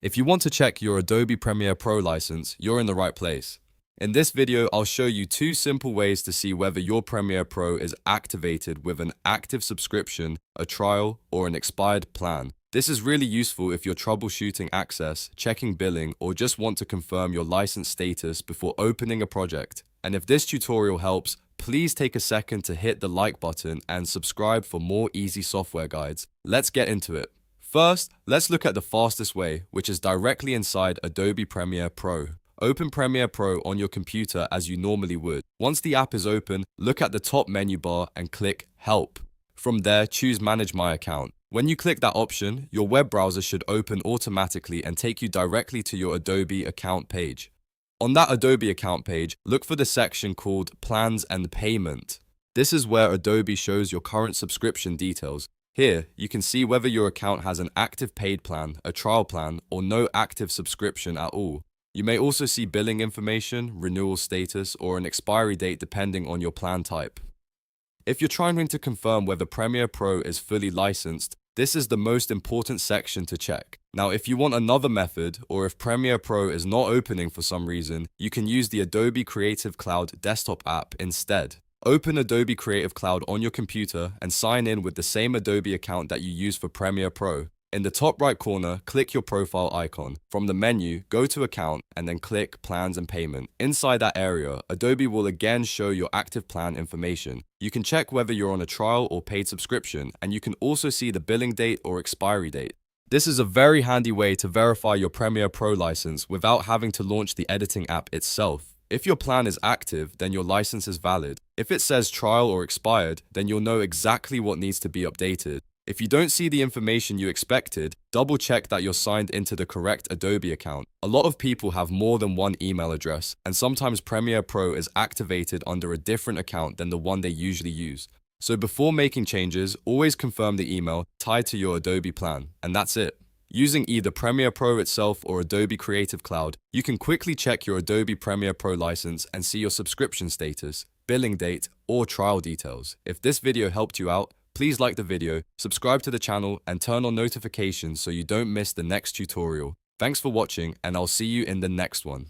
If you want to check your Adobe Premiere Pro license, you're in the right place. In this video, I'll show you two simple ways to see whether your Premiere Pro is activated with an active subscription, a trial, or an expired plan. This is really useful if you're troubleshooting access, checking billing, or just want to confirm your license status before opening a project. And if this tutorial helps, please take a second to hit the like button and subscribe for more easy software guides. Let's get into it. First, let's look at the fastest way, which is directly inside Adobe Premiere Pro. Open Premiere Pro on your computer as you normally would. Once the app is open, look at the top menu bar and click Help. From there, choose Manage My Account. When you click that option, your web browser should open automatically and take you directly to your Adobe account page. On that Adobe account page, look for the section called Plans and Payment. This is where Adobe shows your current subscription details. Here, you can see whether your account has an active paid plan, a trial plan, or no active subscription at all. You may also see billing information, renewal status, or an expiry date depending on your plan type. If you're trying to confirm whether Premiere Pro is fully licensed, this is the most important section to check. Now, if you want another method, or if Premiere Pro is not opening for some reason, you can use the Adobe Creative Cloud desktop app instead. Open Adobe Creative Cloud on your computer and sign in with the same Adobe account that you use for Premiere Pro. In the top right corner, click your profile icon. From the menu, go to Account and then click Plans and Payment. Inside that area, Adobe will again show your active plan information. You can check whether you're on a trial or paid subscription, and you can also see the billing date or expiry date. This is a very handy way to verify your Premiere Pro license without having to launch the editing app itself. If your plan is active, then your license is valid. If it says trial or expired, then you'll know exactly what needs to be updated. If you don't see the information you expected, double check that you're signed into the correct Adobe account. A lot of people have more than one email address, and sometimes Premiere Pro is activated under a different account than the one they usually use. So before making changes, always confirm the email tied to your Adobe plan, and that's it. Using either Premiere Pro itself or Adobe Creative Cloud, you can quickly check your Adobe Premiere Pro license and see your subscription status, billing date, or trial details. If this video helped you out, please like the video, subscribe to the channel, and turn on notifications so you don't miss the next tutorial. Thanks for watching, and I'll see you in the next one.